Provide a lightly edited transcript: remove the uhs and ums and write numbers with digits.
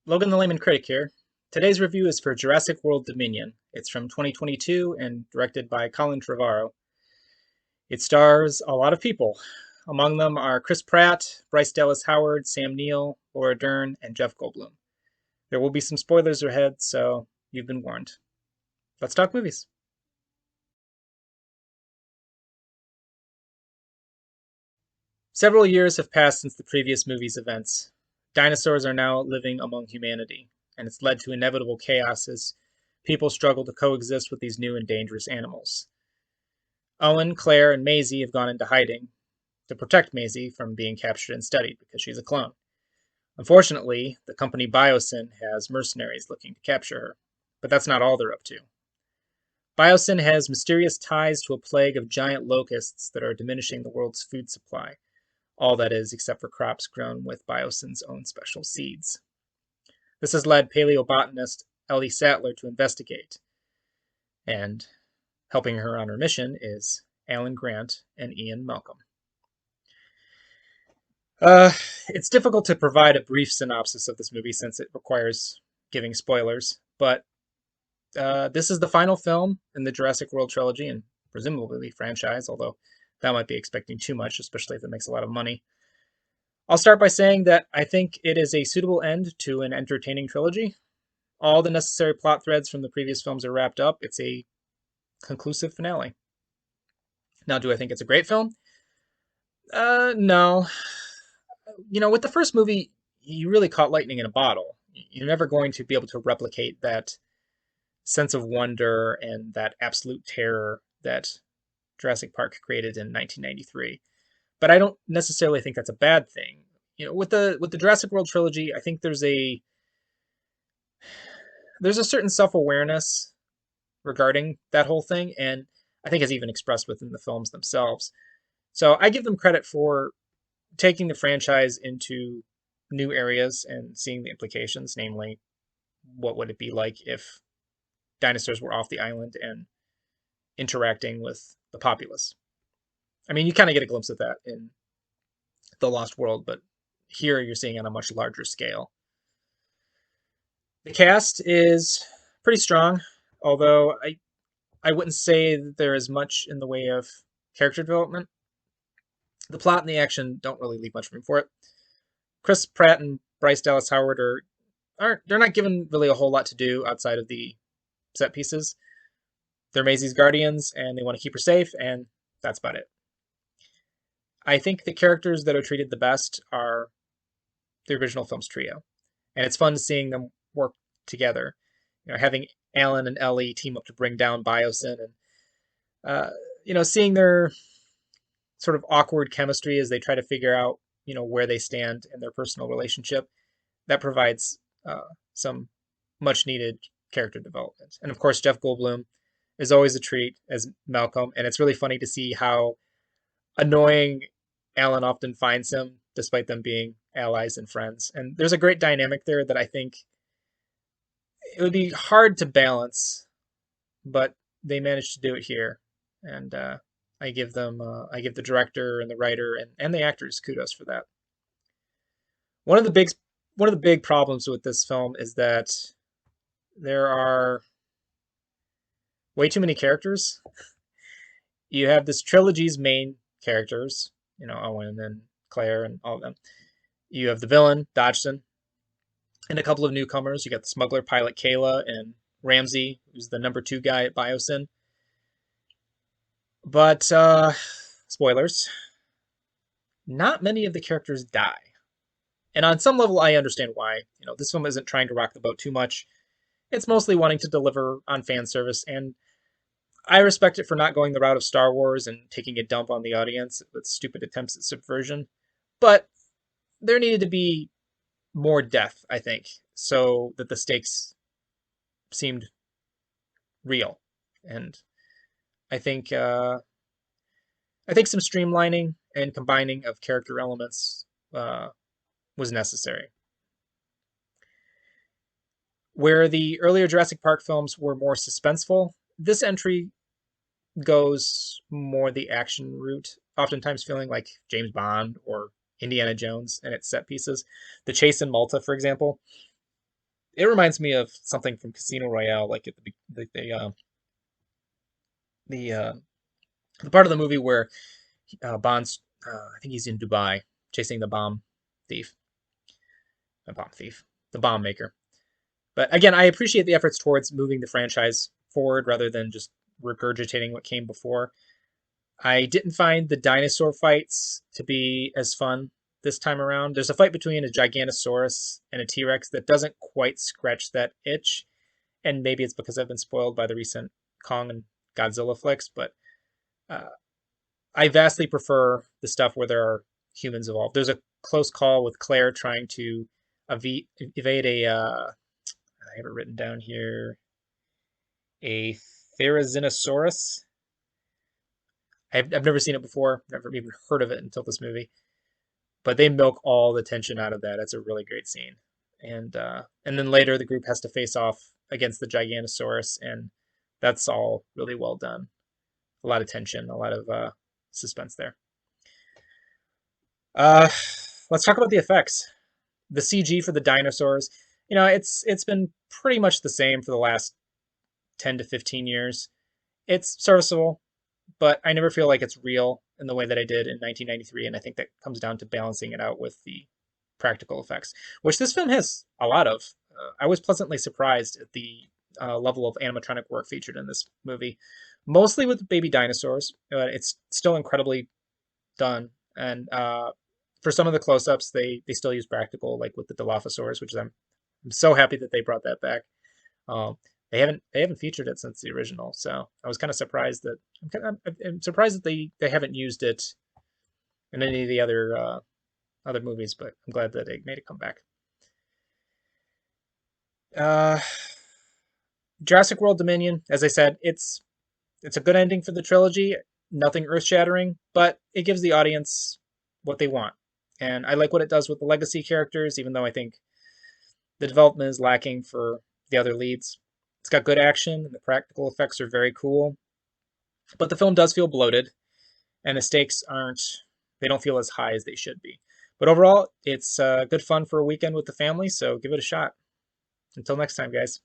Logan the Layman Critic here. Today's review is for Jurassic World Dominion. It's from 2022 and directed by Colin Trevorrow. It stars a lot of people. Among them are Chris Pratt, Bryce Dallas Howard, Sam Neill, Laura Dern, and Jeff Goldblum. There will be some spoilers ahead, so you've been warned. Let's talk movies. Several years have passed since the previous movie's events. Dinosaurs are now living among humanity, and it's led to inevitable chaos as people struggle to coexist with these new and dangerous animals. Owen, Claire, and Maisie have gone into hiding to protect Maisie from being captured and studied because she's a clone. Unfortunately, the company Biosyn has mercenaries looking to capture her, but that's not all they're up to. Biosyn has mysterious ties to a plague of giant locusts that are diminishing the world's food supply. All that is, except for crops grown with Biosyn's own special seeds. This has led paleobotanist Ellie Sattler to investigate, and helping her on her mission is Alan Grant and Ian Malcolm. It's difficult to provide a brief synopsis of this movie since it requires giving spoilers, but this is the final film in the Jurassic World trilogy and presumably franchise, although that might be expecting too much, especially if it makes a lot of money. I'll start by saying that I think it is a suitable end to an entertaining trilogy. All the necessary plot threads from the previous films are wrapped up. It's a conclusive finale. Now, do I think it's a great film? No. With the first movie, you really caught lightning in a bottle. You're never going to be able to replicate that sense of wonder and that absolute terror that Jurassic Park created in 1993. But I don't necessarily think that's a bad thing. With the Jurassic World trilogy, I think there's a certain self-awareness regarding that whole thing, and I think is even expressed within the films themselves. So I give them credit for taking the franchise into new areas and seeing the implications, namely, what would it be like if dinosaurs were off the island and interacting with the populace. I mean, you kind of get a glimpse of that in The Lost World, but here you're seeing on a much larger scale. The cast is pretty strong, although I wouldn't say that there is much in the way of character development. The plot and the action don't really leave much room for it. Chris Pratt and Bryce Dallas Howard they're not given really a whole lot to do outside of the set pieces. They're Maisie's guardians, and they want to keep her safe, and that's about it. I think the characters that are treated the best are the original film's trio, and it's fun seeing them work together. Having Alan and Ellie team up to bring down Biosyn, and seeing their sort of awkward chemistry as they try to figure out where they stand in their personal relationship. That provides some much needed character development. And of course, Jeff Goldblum is always a treat as Malcolm, and it's really funny to see how annoying Alan often finds him, despite them being allies and friends. And there's a great dynamic there that I think it would be hard to balance, but they managed to do it here. And I give the director and the writer and the actors kudos for that. One of the big one of the big problems with this film is that there are way too many characters. You have this trilogy's main characters, Owen and Claire and all of them. You have the villain, Dodgson, and a couple of newcomers. You got the smuggler pilot Kayla and Ramsey, who's the number two guy at Biosyn. But spoilers, not many of the characters die. And on some level, I understand why. This film isn't trying to rock the boat too much. It's mostly wanting to deliver on fan service, and I respect it for not going the route of Star Wars and taking a dump on the audience with stupid attempts at subversion. But there needed to be more death, I think, so that the stakes seemed real. And I think I think some streamlining and combining of character elements was necessary. Where the earlier Jurassic Park films were more suspenseful, this entry goes more the action route, oftentimes feeling like James Bond or Indiana Jones and its set pieces. The chase in Malta, for example, It reminds me of something from Casino Royale, like at the uh, the part of the movie where Bond's, I think he's in Dubai chasing thief, the bomb thief, the bomb maker. But again, I appreciate the efforts towards moving the franchise forward rather than just regurgitating what came before. I didn't find the dinosaur fights to be as fun this time around. There's a fight between a Giganosaurus and a T Rex that doesn't quite scratch that itch, and maybe it's because I've been spoiled by the recent Kong and Godzilla flicks, but uh, I vastly prefer the stuff where there are humans involved. There's a close call with Claire trying to evade I have it written down here, a Therizinosaurus. I've never seen it before, never even heard of it until this movie. But they milk all the tension out of that. It's a really great scene. And then later the group has to face off against the Giganosaurus, and that's all really well done. A lot of tension, a lot of suspense there. Uh, let's talk about the effects. The CG for the dinosaurs, it's been pretty much the same for the last 10 to 15 years. It's serviceable, but I never feel like it's real in the way that I did in 1993, and I think that comes down to balancing it out with the practical effects, which this film has a lot of. I was pleasantly surprised at the level of animatronic work featured in this movie, mostly with baby dinosaurs. It's still incredibly done, and for some of the close-ups, they still use practical, like with the Dilophosaurus, which I'm so happy that they brought that back. Um, they haven't featured it since the original, so I was kind of surprised that I'm surprised that they haven't used it in any of the other movies, but I'm glad that they made it come back. Uh, Jurassic World Dominion, as I said, it's a good ending for the trilogy. Nothing earth shattering, but it gives the audience what they want, and I like what it does with the legacy characters, even though I think the development is lacking for the other leads. It's got good action, and the practical effects are very cool, but the film does feel bloated, and the stakes they don't feel as high as they should be. But overall, it's good fun for a weekend with the family, so give it a shot. Until next time, guys.